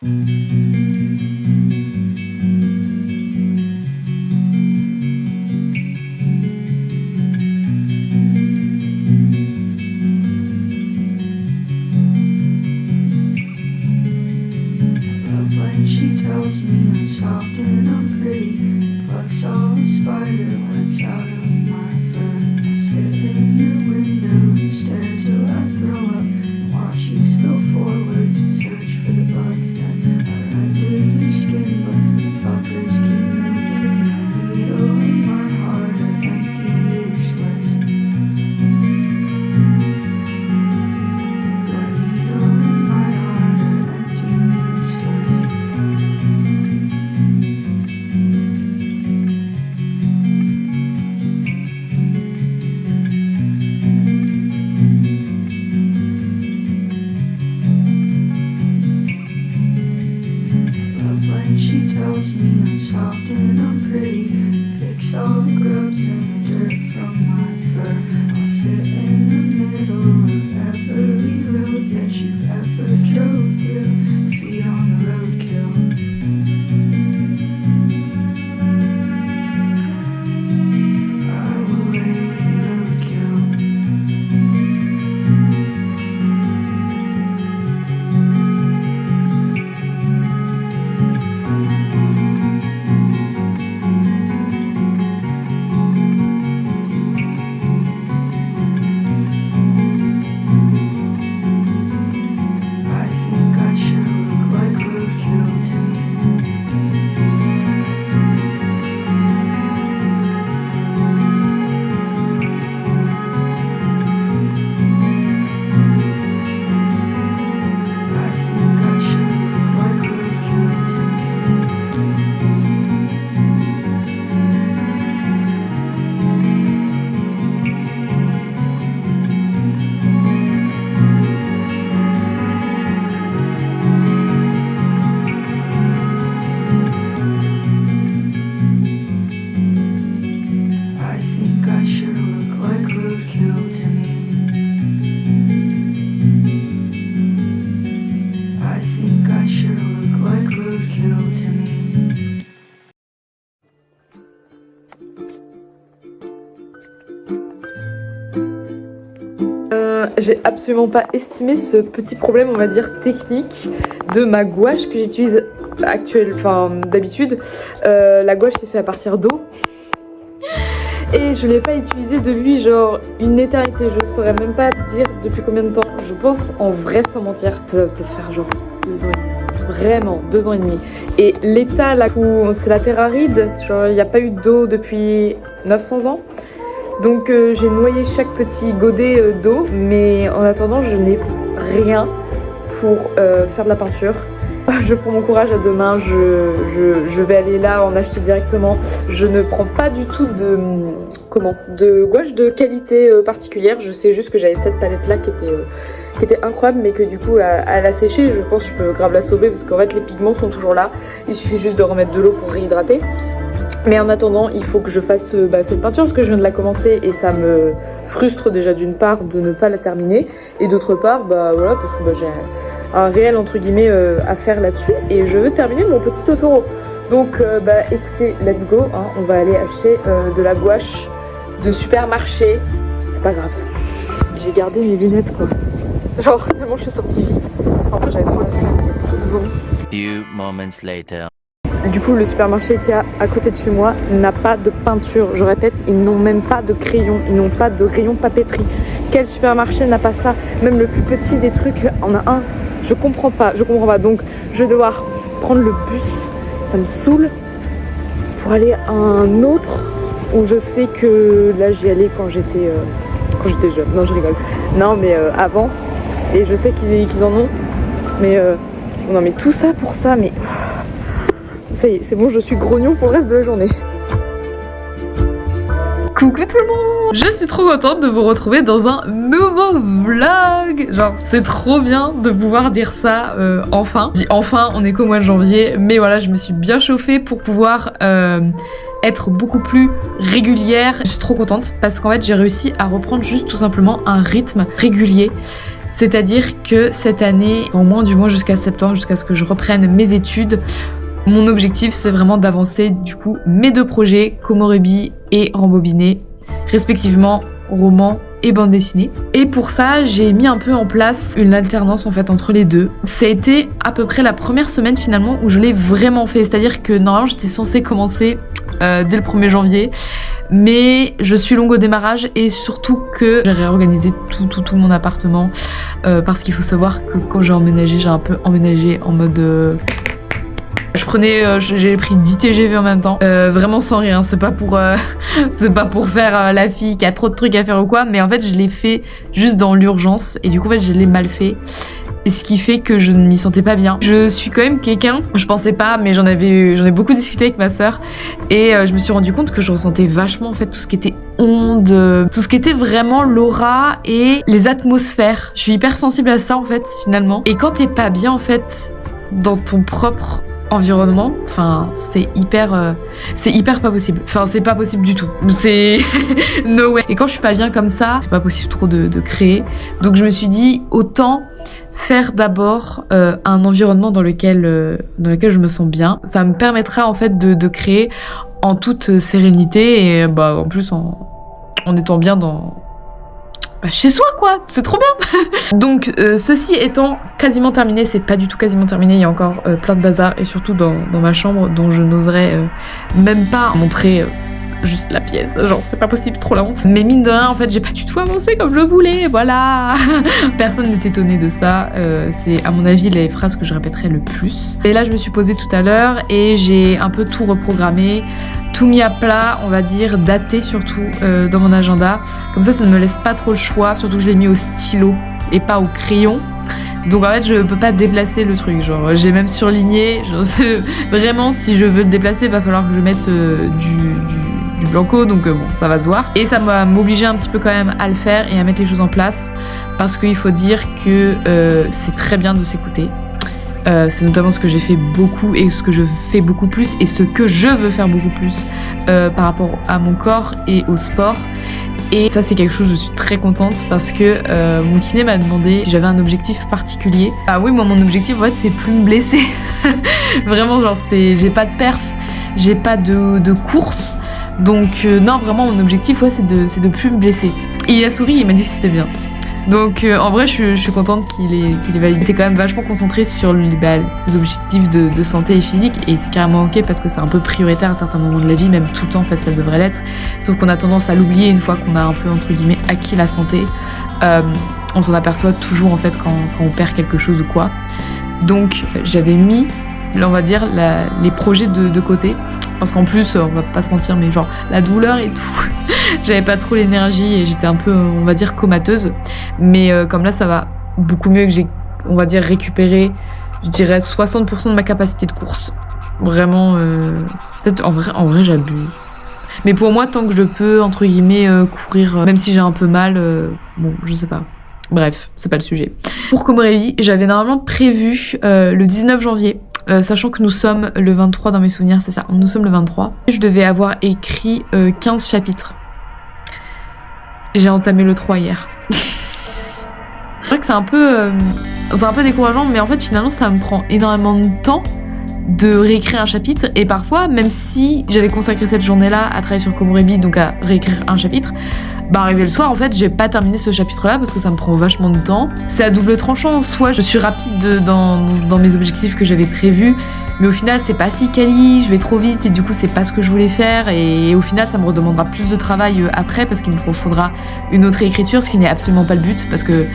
When she tells me I'm soft and I'm pretty, plucks all the spider webs out of my fur. I'll sit in your window and stare till I throw up, and watch you spill forward to search for the bugs that are under your skin. But the fuckers keep moving, your needle in my heart are empty and useless. Your needle in my heart are empty and useless. When she tells me I'm soft and I'm pretty, picks all the grubs and the dirt from my fur. I'll sit in the middle of every road that you've ever drove through, feet on the roadkill. I will lay with the roadkill. I think I sure look like roadkill to me. I think I sure look like roadkill to me. I think I sure look like roadkill to me. I think I sure look like roadkill to me. J'ai absolument pas estimé ce petit problème, on va dire technique, de ma gouache que j'utilise d'habitude. La gouache c'est fait à partir d'eau. Et je l'ai pas utilisé depuis genre une éternité, je saurais même pas dire depuis combien de temps. Je pense en vrai sans mentir, ça va peut-être faire genre 2 ans et demi. Vraiment 2 ans et demi. Et l'état là où c'est la terre aride, genre il n'y a pas eu d'eau depuis 900 ans. Donc j'ai noyé chaque petit godet d'eau, mais en attendant je n'ai rien pour faire de la peinture. Je prends mon courage à deux mains, je vais aller là en acheter directement. Je ne prends pas du tout de gouache de qualité particulière. Je sais juste que j'avais cette palette là qui était incroyable, mais que du coup elle a séché. Je pense que je peux grave la sauver parce qu'en fait les pigments sont toujours là. Il suffit juste de remettre de l'eau pour réhydrater. Mais en attendant, il faut que je fasse cette peinture parce que je viens de la commencer et ça me frustre déjà d'une part de ne pas la terminer et d'autre part voilà, parce que j'ai un réel entre guillemets à faire là-dessus et je veux terminer mon petit Totoro. Donc écoutez, let's go, hein, on va aller acheter de la gouache de supermarché. C'est pas grave, j'ai gardé mes lunettes quoi. Genre tellement je suis sortie vite. En vrai j'avais trop la flemme, il y a trop de vent. Few moments later. Du coup, le supermarché qu'il y a à côté de chez moi n'a pas de peinture. Je répète, ils n'ont même pas de crayon, ils n'ont pas de rayon papeterie. Quel supermarché n'a pas ça? Même le plus petit des trucs en a un. Je comprends pas. Donc, je vais devoir prendre le bus. Ça me saoule. Pour aller à un autre où je sais que là, j'y allais quand j'étais jeune. Non, je rigole. Non, mais avant. Et je sais qu'ils en ont. Mais non, mais tout ça pour ça, mais... Ça y est, c'est bon, je suis grognon pour le reste de la journée. Coucou tout le monde! Je suis trop contente de vous retrouver dans un nouveau vlog. Genre, c'est trop bien de pouvoir dire ça enfin. Je dis enfin, on est qu'au mois de janvier, mais voilà, je me suis bien chauffée pour pouvoir être beaucoup plus régulière. Je suis trop contente parce qu'en fait, j'ai réussi à reprendre juste tout simplement un rythme régulier. C'est-à-dire que cette année, au moins du moins jusqu'à septembre, jusqu'à ce que je reprenne mes études, mon objectif c'est vraiment d'avancer du coup mes 2 projets, Komorebi et Rembobiné, respectivement roman et bande dessinée. Et pour ça, j'ai mis un peu en place une alternance en fait entre les deux. Ça a été à peu près la première semaine finalement où je l'ai vraiment fait, c'est-à-dire que normalement j'étais censée commencer dès le 1er janvier, mais je suis longue au démarrage et surtout que j'ai réorganisé tout mon appartement parce qu'il faut savoir que quand j'ai emménagé, j'ai un peu emménagé en mode... j'ai pris 10 TGV en même temps, vraiment sans rien, c'est pas pour faire la fille qui a trop de trucs à faire ou quoi, mais en fait je l'ai fait juste dans l'urgence et du coup en fait je l'ai mal fait. Et ce qui fait que je ne m'y sentais pas bien. Je suis quand même quelqu'un, je pensais pas, mais j'en ai beaucoup discuté avec ma sœur et je me suis rendu compte que je ressentais vachement en fait tout ce qui était onde, tout ce qui était vraiment l'aura et les atmosphères. Je suis hyper sensible à ça en fait finalement. Et quand t'es pas bien en fait dans ton propre environnement, enfin c'est hyper pas possible. Enfin c'est pas possible du tout. C'est no way. Et quand je suis pas bien comme ça, c'est pas possible trop de créer. Donc je me suis dit autant faire d'abord un environnement dans lequel je me sens bien. Ça me permettra en fait de créer en toute sérénité et en plus en étant bien dans chez soi quoi, c'est trop bien. Donc ceci étant quasiment terminé, c'est pas du tout quasiment terminé, il y a encore plein de bazar et surtout dans ma chambre dont je n'oserais même pas montrer juste la pièce, genre c'est pas possible, trop la honte. Mais mine de rien en fait j'ai pas du tout avancé comme je voulais, voilà. Personne n'est étonné de ça, c'est à mon avis les phrases que je répéterai le plus. Et là je me suis posée tout à l'heure et j'ai un peu tout reprogrammé, tout mis à plat, on va dire, daté surtout dans mon agenda. Comme ça ne me laisse pas trop le choix, surtout que je l'ai mis au stylo et pas au crayon. Donc en fait je peux pas déplacer le truc, genre j'ai même surligné, genre, vraiment si je veux le déplacer il va falloir que je mette du blanco, donc bon ça va se voir. Et ça m'a obligé un petit peu quand même à le faire et à mettre les choses en place parce qu'il faut dire que c'est très bien de s'écouter. C'est notamment ce que j'ai fait beaucoup et ce que je fais beaucoup plus et ce que je veux faire beaucoup plus par rapport à mon corps et au sport. Et ça c'est quelque chose, je suis très contente parce que mon kiné m'a demandé si j'avais un objectif particulier. Ah oui, moi mon objectif en fait c'est plus me blesser. Vraiment genre j'ai pas de perf, j'ai pas de course. Donc non vraiment mon objectif ouais c'est de plus me blesser. Et il a souri, il m'a dit que c'était bien. Donc en vrai je suis contente qu'il ait validé. Il était quand même vachement concentré sur ses objectifs de santé et physique et c'est carrément ok parce que c'est un peu prioritaire à certains moments de la vie, même tout le temps en fait ça devrait l'être. Sauf qu'on a tendance à l'oublier une fois qu'on a un peu entre guillemets acquis la santé. On s'en aperçoit toujours en fait quand on perd quelque chose ou quoi. Donc j'avais mis, on va dire, les projets de côté. Parce qu'en plus, on va pas se mentir, mais genre la douleur et tout, j'avais pas trop l'énergie et j'étais un peu, on va dire, comateuse. Mais comme là, ça va beaucoup mieux que j'ai, on va dire, récupéré, je dirais 60% de ma capacité de course. Vraiment, peut-être en vrai, j'abuse. Mais pour moi, tant que je peux, entre guillemets, courir, même si j'ai un peu mal, bon, je sais pas. Bref, c'est pas le sujet. Pour Komorebi, j'avais normalement prévu le 19 janvier. Sachant que nous sommes le 23 dans mes souvenirs, c'est ça, nous sommes le 23. Je devais avoir écrit 15 chapitres. J'ai entamé le 3 hier. C'est vrai que c'est un peu décourageant, mais en fait finalement ça me prend énormément de temps de réécrire un chapitre et parfois même si j'avais consacré cette journée-là à travailler sur Komorebi, donc à réécrire un chapitre, arrivé le soir en fait j'ai pas terminé ce chapitre-là parce que ça me prend vachement de temps. C'est à double tranchant, soit je suis rapide dans mes objectifs que j'avais prévus, mais au final c'est pas si quali, je vais trop vite et du coup c'est pas ce que je voulais faire et au final ça me redemandera plus de travail après parce qu'il me faudra une autre écriture, ce qui n'est absolument pas le but parce que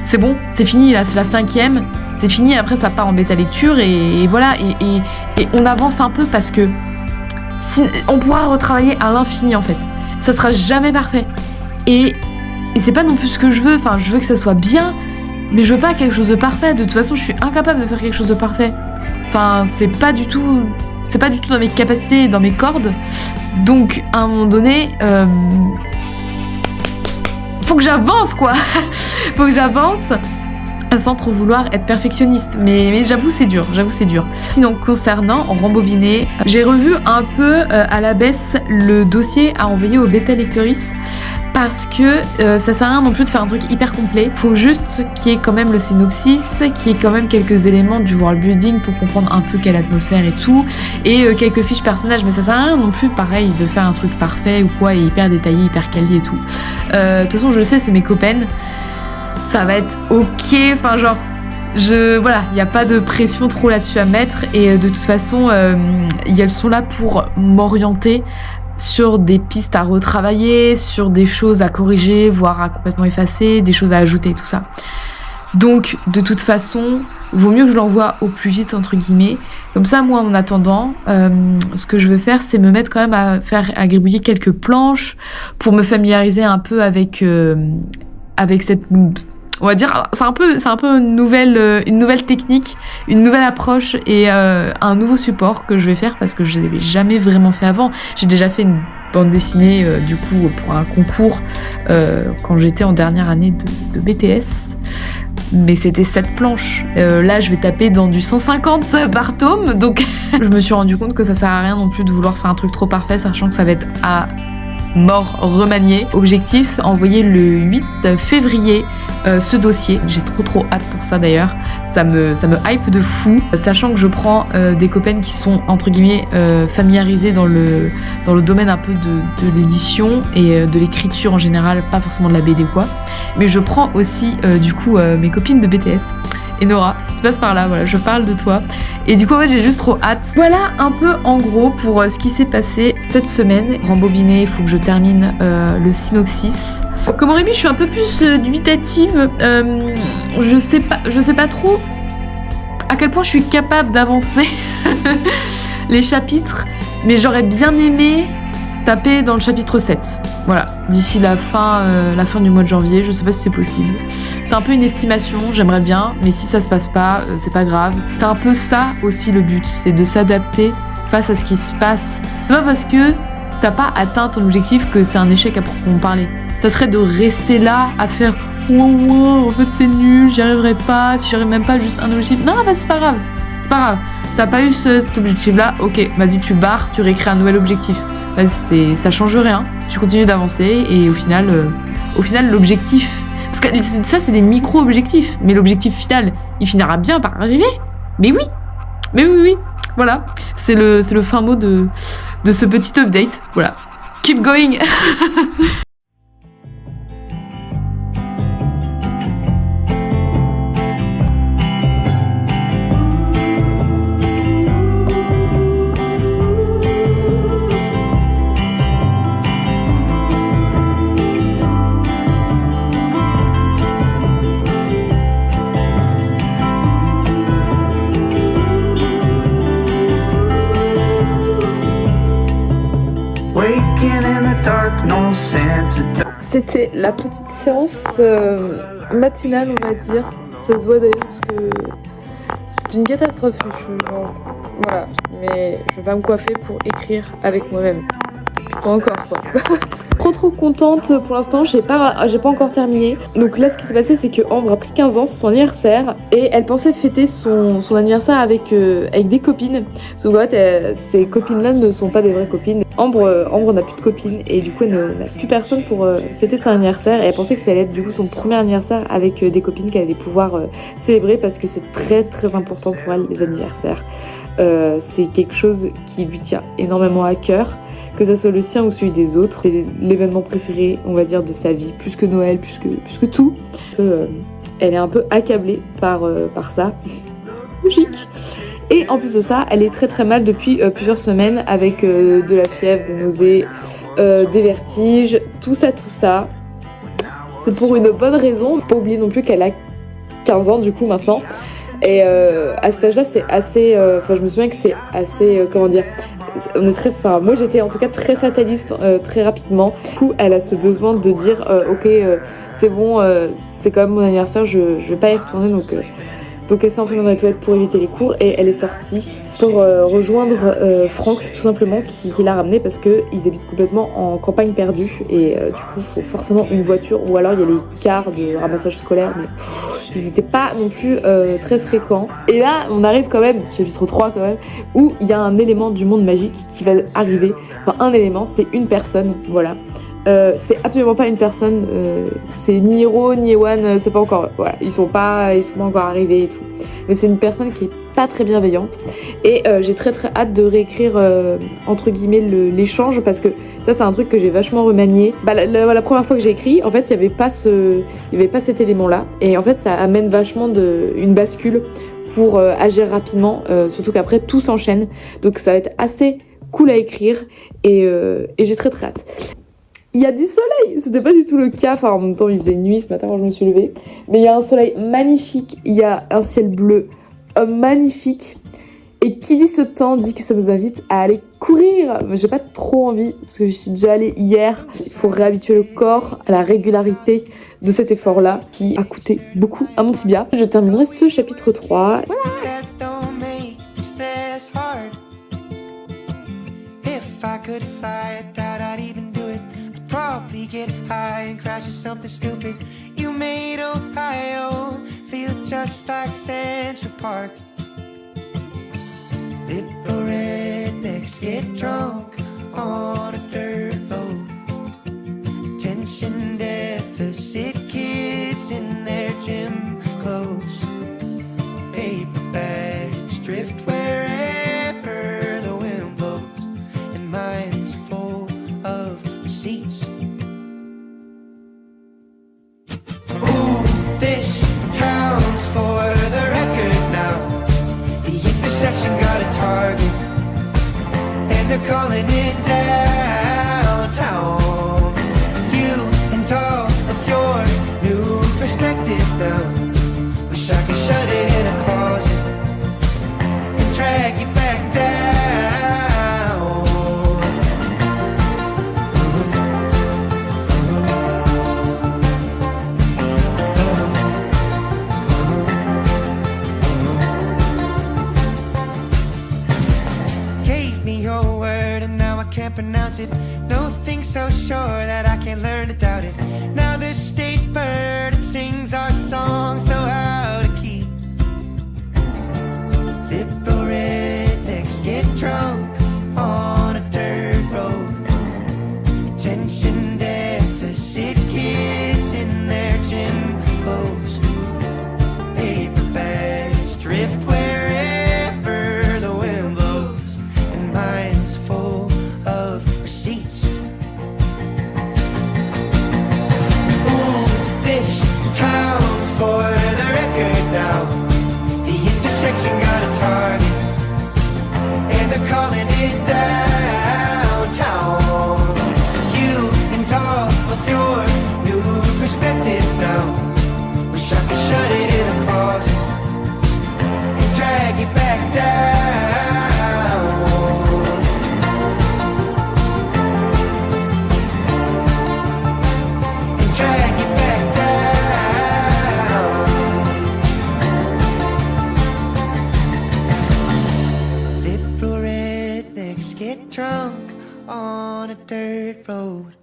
c'est bon, c'est fini là, c'est la 5e, c'est fini, après ça part en bêta lecture et voilà, et on avance un peu parce que on pourra retravailler à l'infini en fait, ça sera jamais parfait et c'est pas non plus ce que je veux, enfin je veux que ça soit bien, mais je veux pas quelque chose de parfait, de toute façon je suis incapable de faire quelque chose de parfait, enfin c'est pas du tout dans mes capacités, dans mes cordes, donc à un moment donné... faut que j'avance quoi. Faut que j'avance sans trop vouloir être perfectionniste, mais j'avoue c'est dur. Sinon concernant Rembobiné, j'ai revu un peu à la baisse le dossier à envoyer au bêta lectrices parce que ça sert à rien non plus de faire un truc hyper complet. Faut juste qu'il y ait quand même le synopsis, qu'il y ait quand même quelques éléments du world building pour comprendre un peu quelle atmosphère et tout, et quelques fiches personnages, mais ça sert à rien non plus pareil de faire un truc parfait ou quoi, et hyper détaillé, hyper quali et tout. De toute façon je le sais, c'est mes copains, ça va être ok, enfin genre voilà, il n'y a pas de pression trop là-dessus à mettre, et de toute façon elles sont là pour m'orienter sur des pistes à retravailler, sur des choses à corriger, voire à complètement effacer, des choses à ajouter, tout ça. Donc, de toute façon, vaut mieux que je l'envoie au plus vite, entre guillemets. Comme ça, moi, en attendant, ce que je veux faire, c'est me mettre quand même à gribouiller quelques planches pour me familiariser un peu avec cette... On va dire, c'est un peu une nouvelle technique, une nouvelle approche et un nouveau support que je vais faire parce que je l'avais jamais vraiment fait avant. J'ai déjà fait une bande dessinée du coup pour un concours quand j'étais en dernière année de BTS, mais c'était 7 planches. Là, je vais taper dans du 150 par tome, donc je me suis rendu compte que ça sert à rien non plus de vouloir faire un truc trop parfait, sachant que ça va être à mort remanié. Objectif, envoyer le 8 février ce dossier. J'ai trop hâte pour ça d'ailleurs. Ça me hype de fou, sachant que je prends des copains qui sont entre guillemets familiarisés dans le domaine un peu de l'édition et de l'écriture en général, pas forcément de la BD ou quoi. Mais je prends aussi du coup mes copines de BTS. Et Nora, si tu passes par là, voilà, je parle de toi. Et du coup, en fait, j'ai juste trop hâte. Voilà un peu en gros pour ce qui s'est passé cette semaine. Rembobiné, il faut que je termine le synopsis. Comme au début, je suis un peu plus dubitative. Je sais pas trop à quel point je suis capable d'avancer les chapitres, mais j'aurais bien aimé taper dans le chapitre 7. Voilà, d'ici la fin du mois de janvier, je sais pas si c'est possible. C'est un peu une estimation, j'aimerais bien, mais si ça se passe pas, c'est pas grave. C'est un peu ça aussi le but, c'est de s'adapter face à ce qui se passe. C'est pas parce que t'as pas atteint ton objectif que c'est un échec à proprement parler. Ça serait de rester là à faire en fait c'est nul, j'y arriverai pas, si j'arrive même pas juste un objectif. Non, bah c'est pas grave, c'est pas grave. T'as pas eu cet objectif-là, ok, vas-y tu barres, tu réécris un nouvel objectif. Ça change rien, tu continues d'avancer et au final l'objectif, parce que ça c'est des micro-objectifs, mais l'objectif final, il finira bien par arriver. Mais oui, voilà, c'est le fin mot de ce petit update, voilà. Keep going. C'était la petite séance matinale, on va dire. Ça se voit d'ailleurs parce que c'est une catastrophe. Voilà, mais je vais me coiffer pour écrire avec moi-même. Pas encore quoi. Trop contente pour l'instant, j'ai pas encore terminé. Donc là ce qui s'est passé c'est que Ambre a pris 15 ans, c'est son anniversaire, et elle pensait fêter son anniversaire avec des copines. Sauf que ces copines là ne sont pas des vraies copines. Ambre n'a plus de copines et du coup elle n'a plus personne pour fêter son anniversaire, et elle pensait que ça allait être du coup son premier anniversaire avec des copines qu'elle allait pouvoir célébrer, parce que c'est très important pour elle les anniversaires. C'est quelque chose qui lui tient énormément à cœur, que ce soit le sien ou celui des autres. C'est l'événement préféré, on va dire, de sa vie, plus que Noël, plus que tout. Elle est un peu accablée par ça. Logique. Et en plus de ça, elle est très mal depuis plusieurs semaines, avec de la fièvre, des nausées, des vertiges, tout ça. C'est pour une bonne raison. Pas oublier non plus qu'elle a 15 ans du coup maintenant. Et à cet âge-là, c'est assez... je me souviens que c'est assez... comment dire, moi j'étais en tout cas très fataliste très rapidement. Du coup elle a ce besoin de dire ok c'est bon, c'est quand même mon anniversaire, je vais pas y retourner, donc elle s'est enfermée dans les toilettes pour éviter les cours, et elle est sortie pour rejoindre Franck tout simplement, qui l'a ramenée parce qu'ils habitent complètement en campagne perdue, et du coup il faut forcément une voiture, ou alors il y a les cars de ramassage scolaire, mais ils n'étaient pas non plus très fréquents. Et là on arrive quand même, chapitre 3 quand même, où il y a un élément du monde magique qui va arriver. Enfin un élément, c'est une personne, voilà. C'est absolument pas une personne, c'est ni Hiro ni Ewan, c'est pas encore, voilà, ils sont pas encore arrivés et tout. Mais c'est une personne qui est pas très bienveillante et j'ai très très hâte de réécrire entre guillemets l'échange parce que ça c'est un truc que j'ai vachement remanié. La première fois que j'ai écrit, en fait il y avait pas cet élément là et en fait ça amène vachement une bascule pour agir rapidement, surtout qu'après tout s'enchaîne, donc ça va être assez cool à écrire et j'ai très très hâte. Il y a du soleil, c'était pas du tout le cas, enfin en même temps il faisait nuit ce matin quand je me suis levée, mais il y a un soleil magnifique, il y a un ciel bleu magnifique, et qui dit ce temps dit que ça nous invite à aller courir. J'ai pas trop envie parce que je suis déjà allée hier, il faut réhabituer le corps à la régularité de cet effort là qui a coûté beaucoup à mon tibia. Je terminerai ce chapitre 3. Probably get high and crash into something stupid. You made Ohio feel just like Central Park. Little rednecks get drunk on a dirt road. Attention deficit kids in their gym clothes. Paper bags drift wherever the wind blows, and mine's full of receipts. This town's for the record now. The intersection got a target, and they're calling it downtown. You and all of your new perspective now. Wish I could shut it in a closet and drag you back down. Can't pronounce it. No thing so sure that I can't learn to doubt it. Now the state bird, it sings our song so out of key. Liberal rednecks get drunk on a dirt road. Attention deficit kids in their gym clothes. Paper bags drift wherever the wind blows, and mine's full of receipts. Ooh, this town's for the record now. The intersection got a target, and they're calling it downtown. You and all of your new perspective now. Wish I could shut it in a closet and drag you back down. Drunk on a dirt road.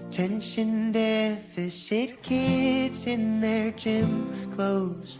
Attention deficit kids in their gym clothes.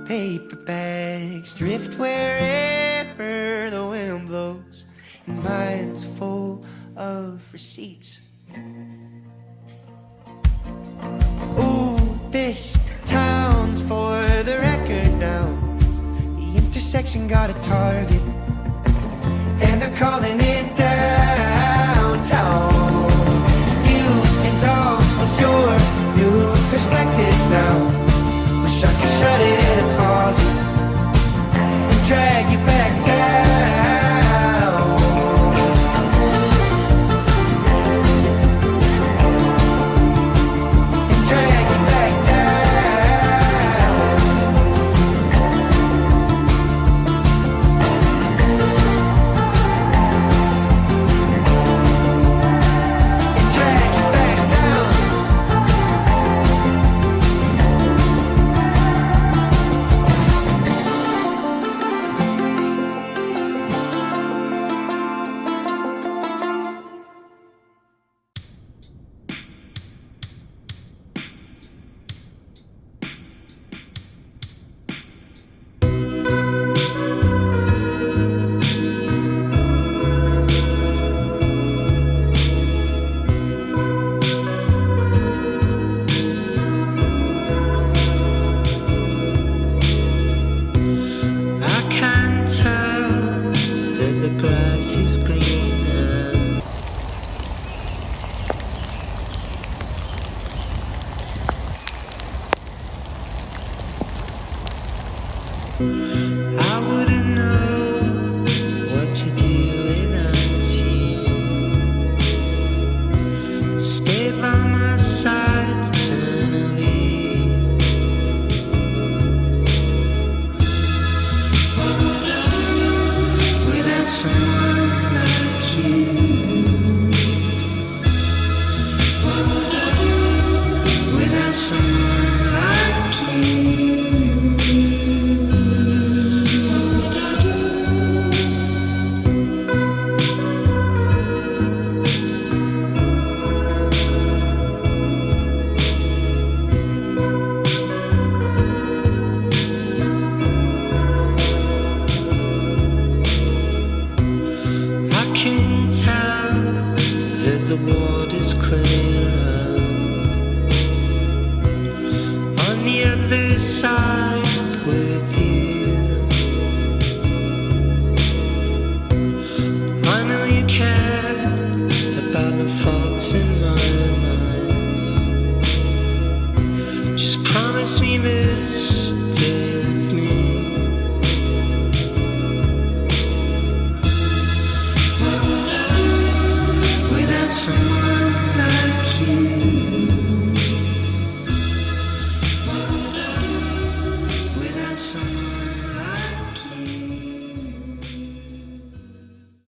Paper bags drift wherever the wind blows, and mine's full of receipts. Ooh, this town's for the record now. The intersection got a target, and they're calling it downtown. You and all of your new perspective now. Wish I could shut it in a closet and drag you back down. And drag you back down. grass is greener. I wouldn't know what to do without you. Stay by my side eternally. Without someone like you. Without someone like you. I can tell that the water's clearer on the other side with you. I know you care about the faults in my mind. Just promise me this, stay with me. Without someone like you.